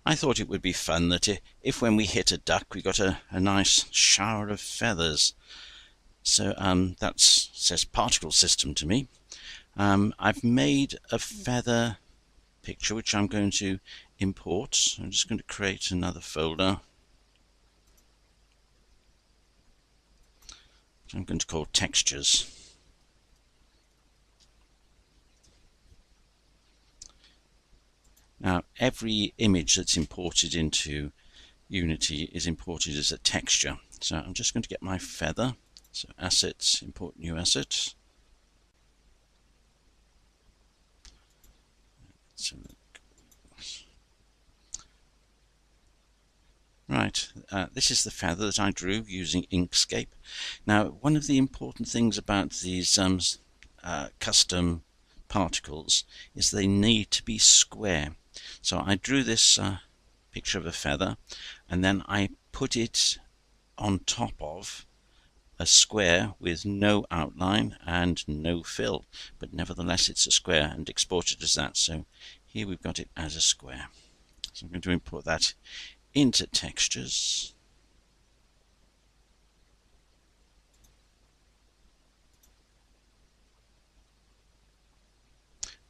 I thought it would be fun that if when we hit a duck we got a nice shower of feathers. So that says particle system to me. I've made a feather picture which I'm going to import. I'm just going to create another folder which I'm going to call textures. Now every image that's imported into Unity is imported as a texture. So I'm just going to get my feather. So assets, import new asset. Right, this is the feather that I drew using Inkscape. Now, one of the important things about these custom particles is they need to be square. So I drew this picture of a feather, and then I put it on top of a square with no outline and no fill, but nevertheless it's a square, and exported as that. So here we've got it as a square. So I'm going to import that into textures.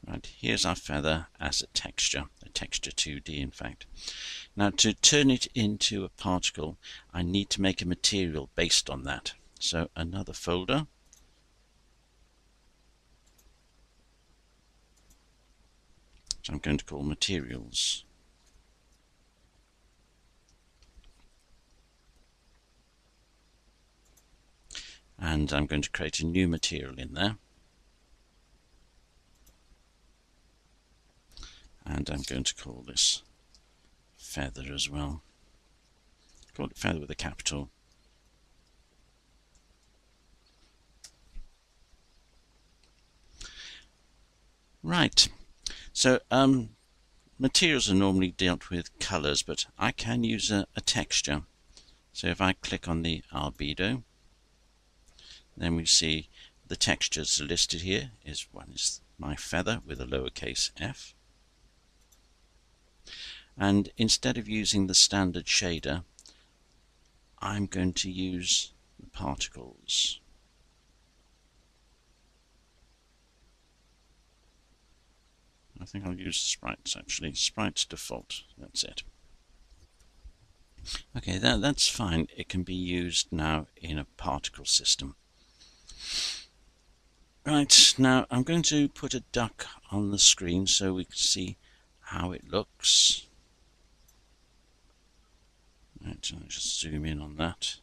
Right, here's our feather as a texture 2D in fact. Now to turn it into a particle, I need to make a material based on that. So another folder. So I'm going to call materials. And I'm going to create a new material in there. And I'm going to call this feather as well. Call it feather with a capital. Right, so materials are normally dealt with colors, but I can use a texture. So if I click on the albedo, then we see the textures listed here. One is my feather with a lowercase f. And instead of using the standard shader, I'm going to use the particles. I think I'll use sprites actually. Sprites default, that's it. Okay, that's fine. It can be used now in a particle system. Right, now I'm going to put a duck on the screen so we can see how it looks. Right, so I'll just zoom in on that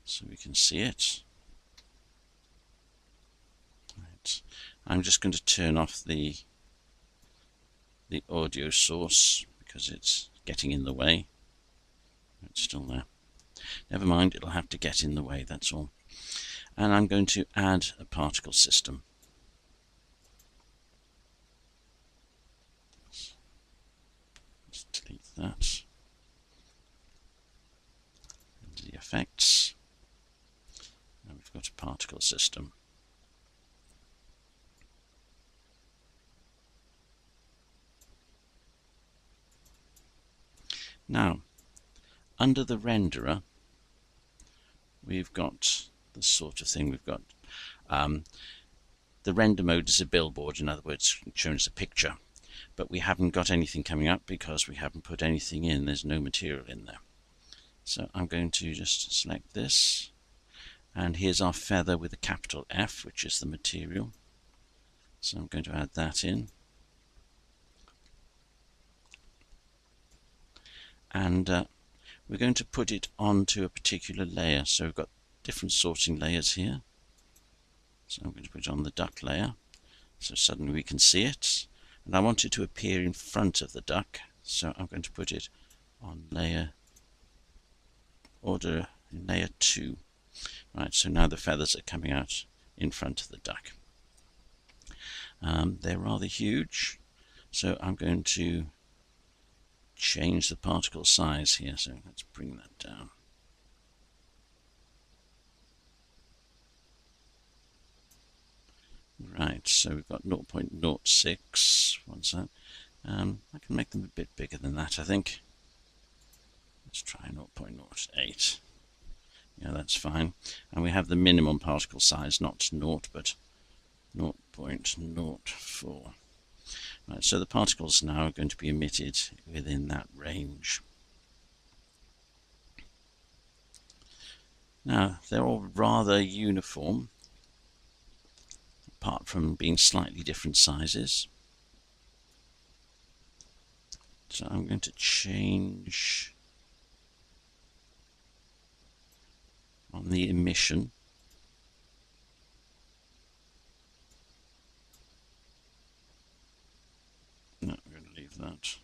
so we can see it. Right, I'm just going to turn off the audio source because it's getting in the way. It's still there. Never mind, it'll have to get in the way, that's all. And I'm going to add a particle system. Let's delete that. And the effects. Now we've got a particle system. Now, under the renderer, we've got this sort of thing. We've got the render mode is a billboard, in other words, showing us a picture, but we haven't got anything coming up because we haven't put anything in. There's no material in there. So I'm going to just select this, and here's our feather with a capital F, which is the material. So I'm going to add that in. And we're going to put it onto a particular layer. So we've got different sorting layers here. So I'm going to put it on the duck layer. So suddenly we can see it. And I want it to appear in front of the duck. So I'm going to put it on layer 2. Right, so now the feathers are coming out in front of the duck. They're rather huge. So I'm going to change the particle size here. So let's bring that down. Right, so we've got 0.06, what's that? I can make them a bit bigger than that, I think. Let's try 0.08. Yeah, that's fine. And we have the minimum particle size, not 0, but 0.04. Right, so the particles now are going to be emitted within that range. Now, they're all rather uniform, apart from being slightly different sizes. So I'm going to change on the emission. No, I'm going to leave that.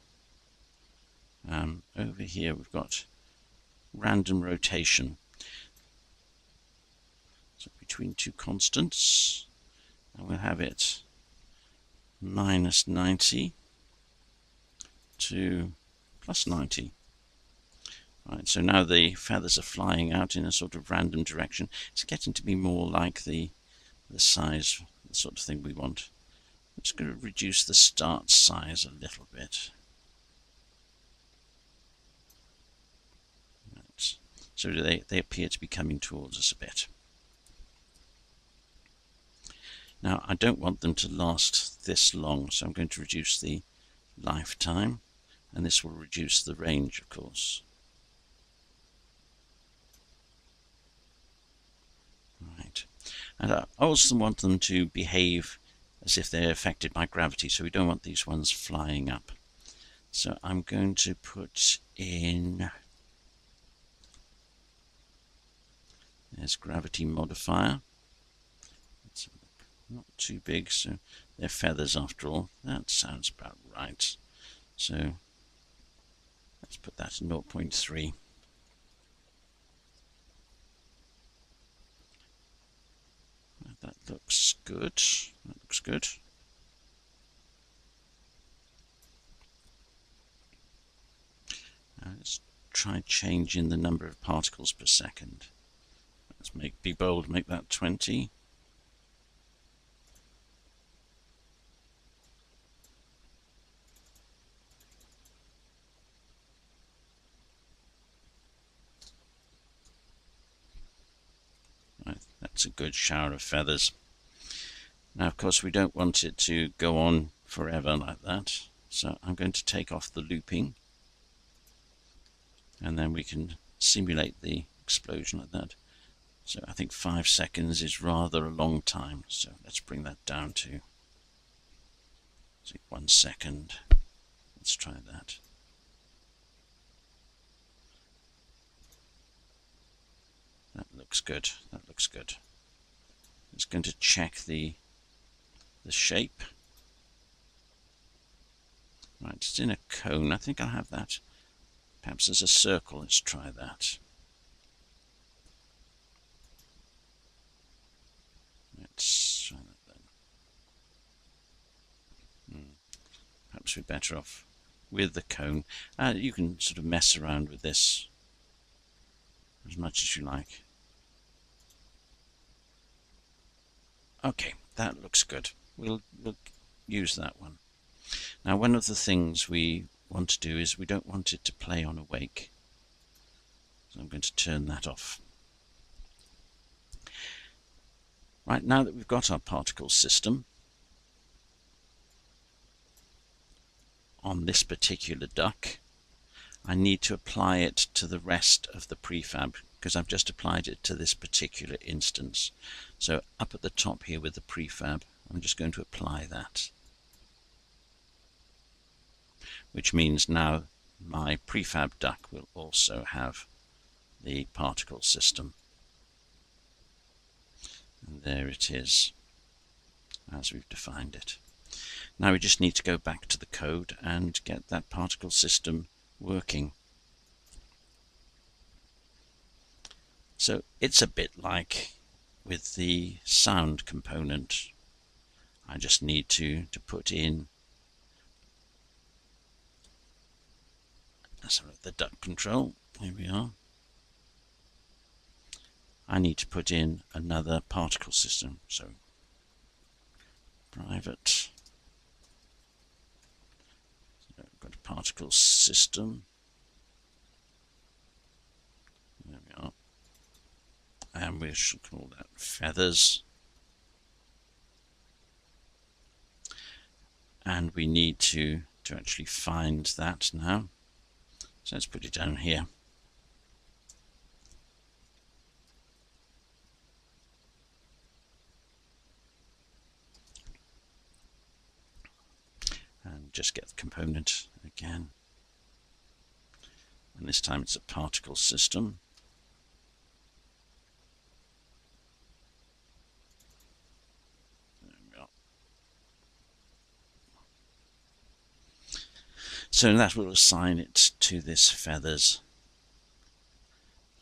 Over here we've got random rotation. So between two constants, and we'll have it minus 90 to plus 90. Right, so now the feathers are flying out in a sort of random direction. It's getting to be more like the size, the sort of thing we want. I'm just going to reduce the start size a little bit. Right. So they appear to be coming towards us a bit. Now, I don't want them to last this long, so I'm going to reduce the lifetime, and this will reduce the range, of course. Right. And I also want them to behave as if they're affected by gravity, so we don't want these ones flying up. So I'm going to put in, there's gravity modifier. It's not too big, so they're feathers after all. That sounds about right. So let's put that at 0.3. That looks good. That looks good. Now let's try changing the number of particles per second. Let's be bold, make that 20. Right, that's a good shower of feathers. Now, of course, we don't want it to go on forever like that, so I'm going to take off the looping, and then we can simulate the explosion like that. So I think 5 seconds is rather a long time, so let's bring that down to 1 second. Let's try that. That looks good. That looks good. It's going to check the shape. Right, it's in a cone. I think I'll have that perhaps as a circle. Let's try that. Let's try that then. Perhaps we're better off with the cone. You can sort of mess around with this as much as you like. Okay, that looks good. We'll use that one. Now, one of the things we want to do is we don't want it to play on a wake. So I'm going to turn that off. Right, now that we've got our particle system on this particular duck, I need to apply it to the rest of the prefab, because I've just applied it to this particular instance. So up at the top here with the prefab, I'm just going to apply that. Which means now my prefab duck will also have the particle system. And there it is, as we've defined it. Now we just need to go back to the code and get that particle system working. So it's a bit like with the sound component. I just need to put in the duck control. Here we are. I need to put in another particle system. So private particle system. There we are. And we should call that feathers. And we need to actually find that now. So let's put it down here. And just get the component again. And this time it's a particle system. There we are. So that will assign it to this feathers.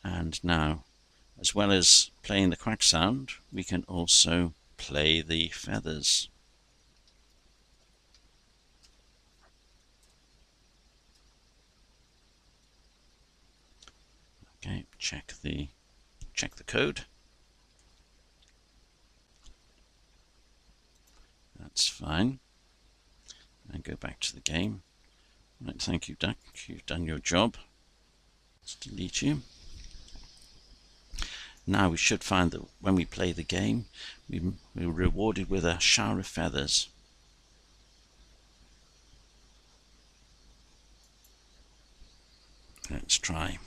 And now, as well as playing the quack sound, we can also play the feathers. Okay, check the code. That's fine. And go back to the game. Right, thank you, Duck. You've done your job. Let's delete you. Now we should find that when we play the game, we're rewarded with a shower of feathers. Let's try.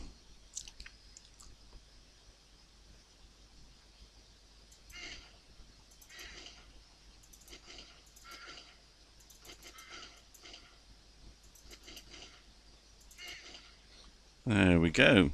There we go.